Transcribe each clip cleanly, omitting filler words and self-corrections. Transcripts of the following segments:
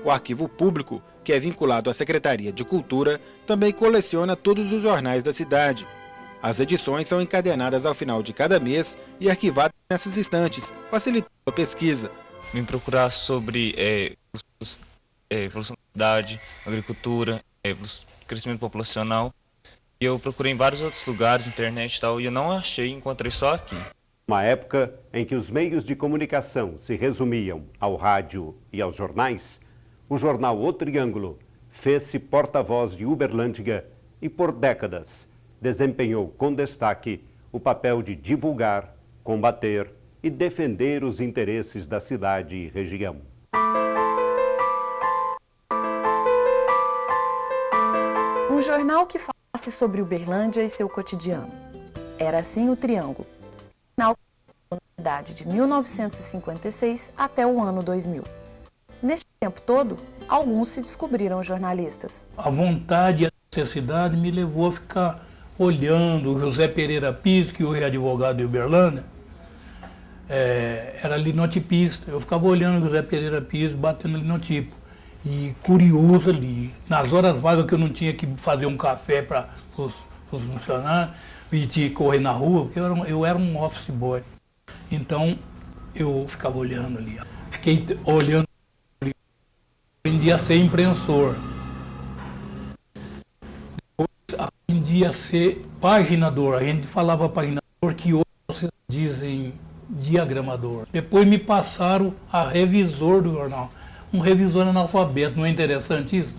O Arquivo Público, que é vinculado à Secretaria de Cultura, também coleciona todos os jornais da cidade. As edições são encadernadas ao final de cada mês e arquivadas nessas estantes, facilitando a pesquisa. Vim procurar sobre evolução da cidade, agricultura, crescimento populacional. E eu procurei em vários outros lugares, internet e tal, e eu não achei, encontrei só aqui. Uma época em que os meios de comunicação se resumiam ao rádio e aos jornais, o jornal O Triângulo fez-se porta-voz de Uberlândia e, por décadas, desempenhou com destaque o papel de divulgar, combater e defender os interesses da cidade e região. Um jornal que falasse sobre Uberlândia e seu cotidiano. Era assim o Triângulo. Na cidade de 1956 até o ano 2000. Neste tempo todo, alguns se descobriram jornalistas. A vontade e a necessidade me levou a ficar olhando o José Pereira Pires, que hoje é advogado de Uberlândia, era linotipista. Eu ficava olhando o José Pereira Pires, batendo linotipo. E curioso ali, nas horas vagas que eu não tinha que fazer um café para os funcionários, e tinha que correr na rua, porque eu era um office boy. Então, eu ficava olhando ali. Fiquei olhando ali. Aprendi a ser imprensor. Depois aprendi a ser paginador. A gente falava paginador, que hoje vocês dizem diagramador. Depois me passaram a revisor do jornal. Um revisor analfabeto, não é interessante isso?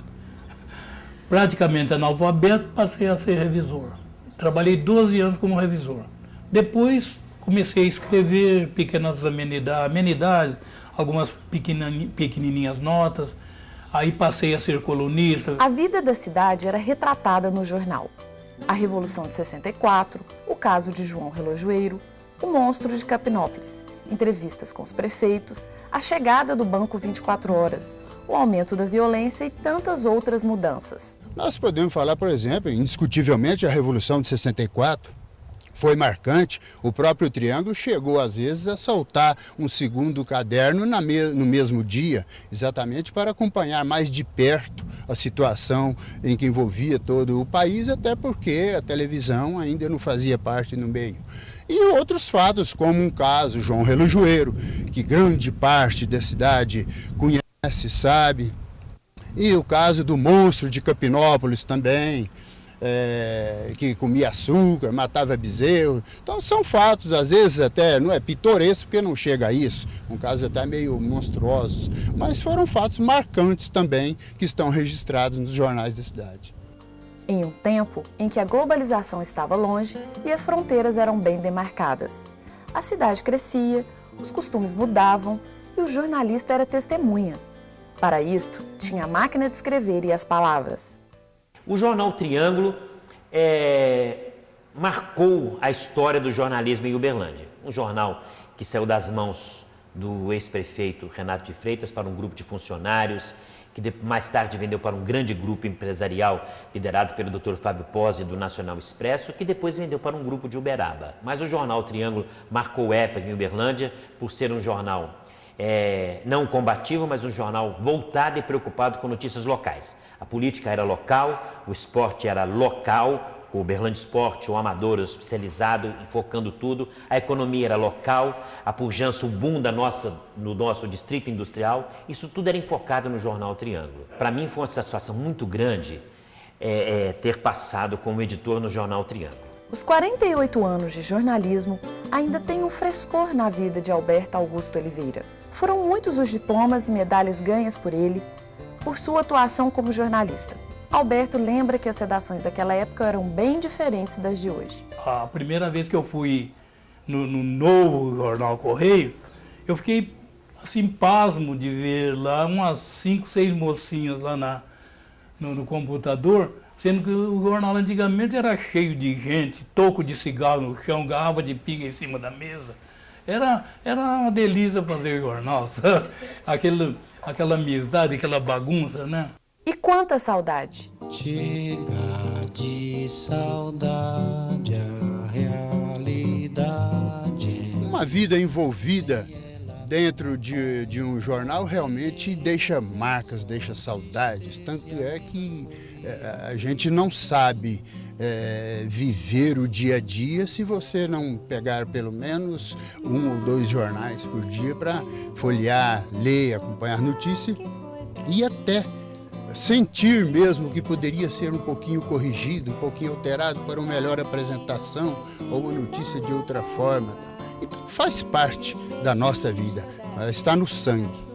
Praticamente analfabeto, passei a ser revisor. Trabalhei 12 anos como revisor. Depois comecei a escrever pequenas amenidades, algumas pequenininhas notas. Aí passei a ser colunista. A vida da cidade era retratada no jornal. A Revolução de 64, o caso de João Relojoeiro, o monstro de Capinópolis, entrevistas com os prefeitos, a chegada do Banco 24 Horas, o aumento da violência e tantas outras mudanças. Nós podemos falar, por exemplo, indiscutivelmente, a Revolução de 64 foi marcante. O próprio Triângulo chegou, às vezes, a soltar um segundo caderno no mesmo dia, exatamente para acompanhar mais de perto a situação em que envolvia todo o país, até porque a televisão ainda não fazia parte no meio. E outros fatos, como um caso, João Relojoeiro, que grande parte da cidade conhece, sabe. E o caso do monstro de Capinópolis também, que comia açúcar, matava bezerro. Então são fatos, às vezes até não é pitoresco, porque não chega a isso, um caso até meio monstruosos, mas foram fatos marcantes também que estão registrados nos jornais da cidade. Em um tempo em que a globalização estava longe e as fronteiras eram bem demarcadas. A cidade crescia, os costumes mudavam e o jornalista era testemunha. Para isto, tinha a máquina de escrever e as palavras. O jornal Triângulo marcou a história do jornalismo em Uberlândia. Um jornal que saiu das mãos do ex-prefeito Renato de Freitas para um grupo de funcionários, que mais tarde vendeu para um grande grupo empresarial liderado pelo Dr. Fábio Pozzi do Nacional Expresso, que depois vendeu para um grupo de Uberaba. Mas o jornal Triângulo marcou época em Uberlândia por ser um jornal não combativo, mas um jornal voltado e preocupado com notícias locais. A política era local, o esporte era local, o Uberlândia Esporte, o Amador, o especializado, focando tudo. A economia era local, a pujança, o boom no nosso distrito industrial, isso tudo era enfocado no jornal Triângulo. Para mim foi uma satisfação muito grande ter passado como editor no jornal Triângulo. Os 48 anos de jornalismo ainda têm um frescor na vida de Alberto Augusto Oliveira. Foram muitos os diplomas e medalhas ganhas por ele, por sua atuação como jornalista. Alberto lembra que as redações daquela época eram bem diferentes das de hoje. A primeira vez que eu fui no novo jornal Correio, eu fiquei assim pasmo de ver lá umas 5, 6 mocinhas lá no computador, sendo que o jornal antigamente era cheio de gente, toco de cigarro no chão, garrafa de pinga em cima da mesa. Era uma delícia fazer jornal, sabe? Aquela amizade, aquela bagunça, né? E quanta saudade! Chega de saudade a realidade. Uma vida envolvida dentro de um jornal realmente deixa marcas, deixa saudades. Tanto é que a gente não sabe viver o dia a dia se você não pegar pelo menos 1 ou 2 jornais por dia para folhear, ler, acompanhar notícia e até sentir mesmo que poderia ser um pouquinho corrigido, um pouquinho alterado para uma melhor apresentação ou uma notícia de outra forma. Então faz parte da nossa vida, está no sangue.